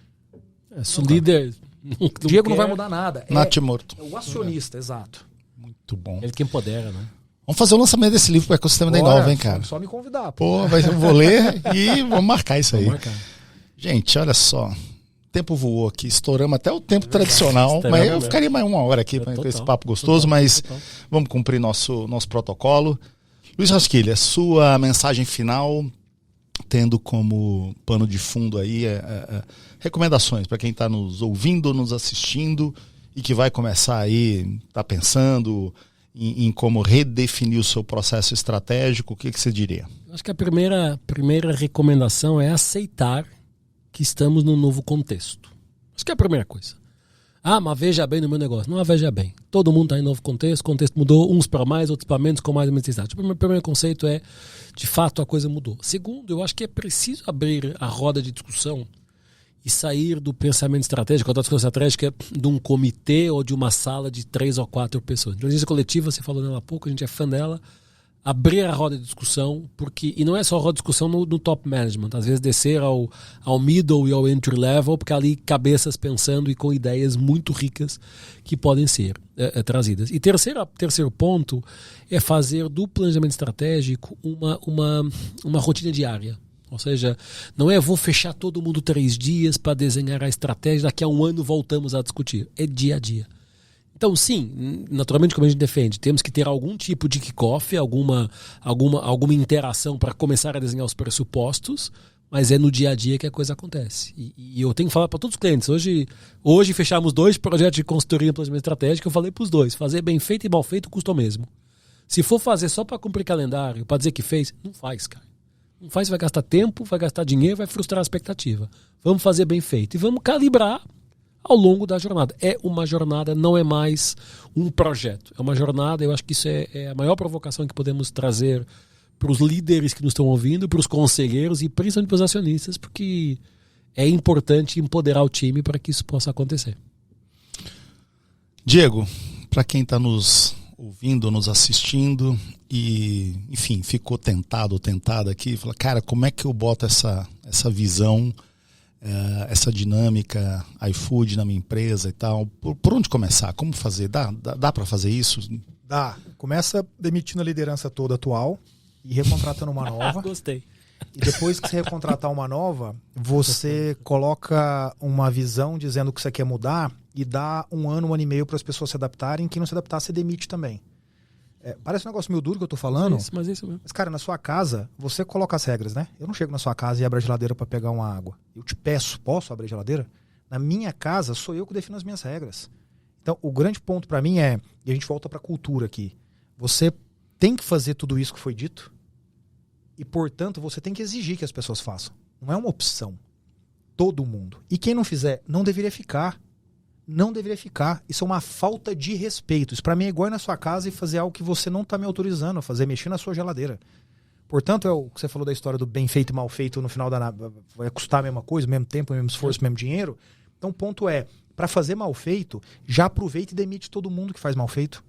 Se o líder... O Diego não vai mudar nada. Nath morto. É o acionista, exato. Muito bom. Ele que empodera, né? Vamos fazer o lançamento desse livro para o ecossistema da Inova, hein, cara? Só me convidar. Pô, eu vou ler e vamos marcar isso aí. Vamos marcar. Gente, olha só. O tempo voou aqui, estouramos até o tempo tradicional, mas eu ficaria mais uma hora aqui com esse papo gostoso, mas vamos cumprir nosso protocolo. Luiz Rasquilha, sua mensagem final, tendo como pano de fundo aí recomendações para quem está nos ouvindo, nos assistindo e que vai começar aí, tá pensando em como redefinir o seu processo estratégico, o que você diria? Acho que a primeira recomendação é aceitar que estamos num novo contexto. Acho que é a primeira coisa. Ah, mas veja bem no meu negócio. Não, veja bem. Todo mundo está em novo contexto, o contexto mudou, uns para mais, outros para menos, com mais necessidade. O primeiro conceito é, de fato, a coisa mudou. Segundo, eu acho que é preciso abrir a roda de discussão e sair do pensamento estratégico, da discussão estratégica de um comitê ou de uma sala de 3 ou 4 pessoas. Inteligência coletiva, você falou dela há pouco, a gente é fã dela. Abrir a roda de discussão, e não é só a roda de discussão no top management, às vezes descer ao middle e ao entry level, porque ali cabeças pensando e com ideias muito ricas que podem ser trazidas. E terceiro ponto é fazer do planejamento estratégico uma rotina diária. Ou seja, não é vou fechar todo mundo 3 dias para desenhar a estratégia, daqui a 1 ano voltamos a discutir. É dia a dia. Então, sim, naturalmente, como a gente defende, temos que ter algum tipo de kick-off, alguma interação para começar a desenhar os pressupostos, mas é no dia a dia que a coisa acontece. E eu tenho que falar para todos os clientes. Hoje fechamos 2 projetos de consultoria e planejamento estratégico, eu falei para os 2, fazer bem feito e mal feito custa o mesmo. Se for fazer só para cumprir calendário, para dizer que fez, não faz, cara. Não faz, vai gastar tempo, vai gastar dinheiro, vai frustrar a expectativa. Vamos fazer bem feito e vamos calibrar ao longo da jornada. É uma jornada, não é mais um projeto. É uma jornada, eu acho que isso é a maior provocação que podemos trazer para os líderes que nos estão ouvindo, para os conselheiros e principalmente para os acionistas, porque é importante empoderar o time para que isso possa acontecer. Diego, para quem está nos ouvindo, nos assistindo e, enfim, ficou tentado ou tentada aqui, fala, cara, como é que eu boto essa visão, essa dinâmica iFood na minha empresa e tal? Por onde começar? Como fazer? Dá para fazer isso? Dá. Começa demitindo a liderança toda atual e recontratando uma nova. Gostei. E depois que você recontratar uma nova, você coloca uma visão dizendo que você quer mudar e dá 1 ano, 1 ano e meio para as pessoas se adaptarem. Quem não se adaptar, você demite também. Parece um negócio meio duro que eu tô falando. Mas isso mesmo. Mas, cara, na sua casa, você coloca as regras, né? Eu não chego na sua casa e abro a geladeira para pegar uma água. Eu te peço, posso abrir a geladeira? Na minha casa, sou eu que defino as minhas regras. Então, o grande ponto para mim é, e a gente volta para a cultura aqui, você tem que fazer tudo isso que foi dito e, portanto, você tem que exigir que as pessoas façam. Não é uma opção. Todo mundo. E quem não fizer, não deveria ficar. Não deveria ficar. Isso é uma falta de respeito. Isso para mim é igual ir na sua casa e fazer algo que você não está me autorizando a fazer, mexer na sua geladeira. Portanto, é o que você falou da história do bem feito e mal feito, no final vai custar a mesma coisa, mesmo tempo, mesmo esforço, mesmo dinheiro. Então o ponto é, para fazer mal feito, já aproveita e demite todo mundo que faz mal feito.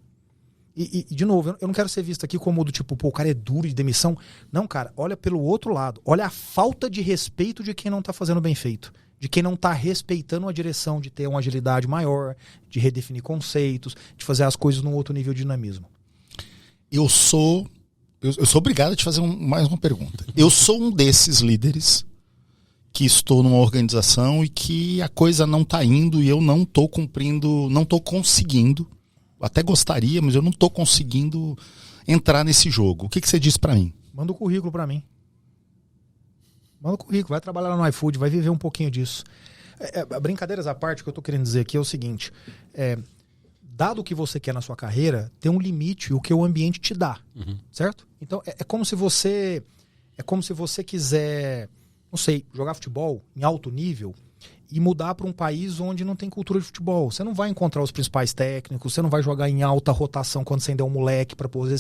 E de novo, eu não quero ser visto aqui como do tipo, pô, o cara é duro de demissão. Não, cara, olha pelo outro lado. Olha a falta de respeito de quem não está fazendo bem feito. De quem não está respeitando a direção de ter uma agilidade maior, de redefinir conceitos, de fazer as coisas num outro nível de dinamismo. Eu sou obrigado a te fazer mais uma pergunta. Eu sou um desses líderes que estou numa organização e que a coisa não está indo e eu não estou cumprindo, não estou conseguindo, até gostaria, mas eu não estou conseguindo entrar nesse jogo. O que você diz para mim? Manda o currículo para mim. Manda o currículo, vai trabalhar lá no iFood, vai viver um pouquinho disso. Brincadeiras à parte, o que eu tô querendo dizer aqui é o seguinte, dado o que você quer na sua carreira, tem um limite o que o ambiente te dá, certo? Então é como se você quiser, não sei, jogar futebol em alto nível e mudar para um país onde não tem cultura de futebol. Você não vai encontrar os principais técnicos, você não vai jogar em alta rotação quando você ainda é um moleque para poder.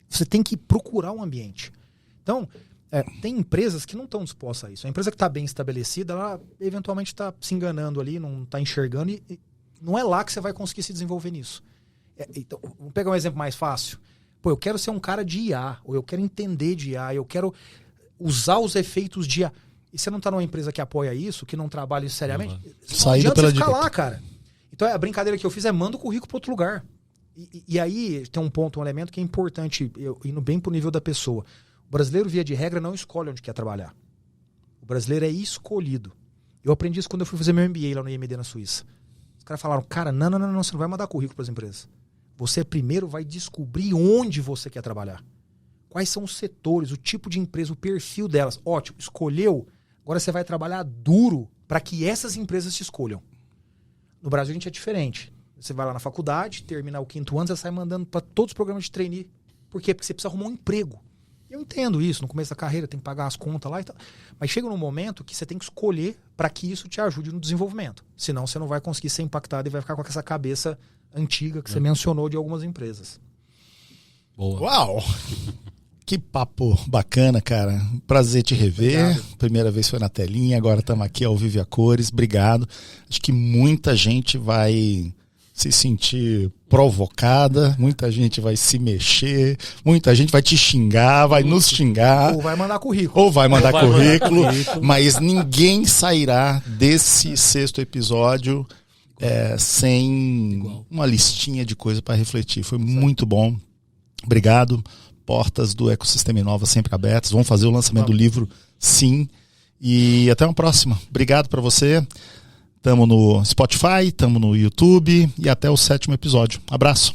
Você tem que procurar um ambiente. Então, tem empresas que não estão dispostas a isso. A empresa que está bem estabelecida, ela eventualmente está se enganando ali, não está enxergando e não é lá que você vai conseguir se desenvolver nisso. Então, vamos pegar um exemplo mais fácil. Pô, eu quero ser um cara de IA, ou eu quero entender de IA, eu quero usar os efeitos de IA. E você não está numa empresa que apoia isso, que não trabalha isso seriamente? Não adianta você ficar lá, cara. Então a brincadeira que eu fiz é manda o currículo para outro lugar. E aí tem um elemento que é importante, indo bem pro nível da pessoa. O brasileiro, via de regra, não escolhe onde quer trabalhar. O brasileiro é escolhido. Eu aprendi isso quando eu fui fazer meu MBA lá no IMD na Suíça. Os caras falaram, cara, não, você não vai mandar currículo para as empresas. Você primeiro vai descobrir onde você quer trabalhar. Quais são os setores, o tipo de empresa, o perfil delas. Ótimo, escolheu. Agora você vai trabalhar duro para que essas empresas te escolham. No Brasil a gente é diferente. Você vai lá na faculdade, termina o 5º ano, você sai mandando para todos os programas de trainee. Por quê? Porque você precisa arrumar um emprego. Eu entendo isso, no começo da carreira tem que pagar as contas lá e tal. Mas chega num momento que você tem que escolher para que isso te ajude no desenvolvimento. Senão você não vai conseguir ser impactado e vai ficar com essa cabeça antiga que você mencionou de algumas empresas. Boa. Uau! Que papo bacana, cara. Prazer te rever. Obrigado. Primeira vez foi na telinha, agora estamos aqui ao vivo e a cores. Obrigado. Acho que muita gente vai se sentir provocada, muita gente vai se mexer, muita gente vai te xingar, vai nos xingar. Ou vai mandar currículo. Mandar currículo. Mas ninguém sairá desse 6º episódio sem uma listinha de coisas para refletir. Foi muito bom. Obrigado. Portas do Ecossistema Inova sempre abertas. Vamos fazer o lançamento do livro, sim. E até uma próxima. Obrigado para você. Estamos no Spotify, estamos no YouTube e até o 7º episódio. Abraço.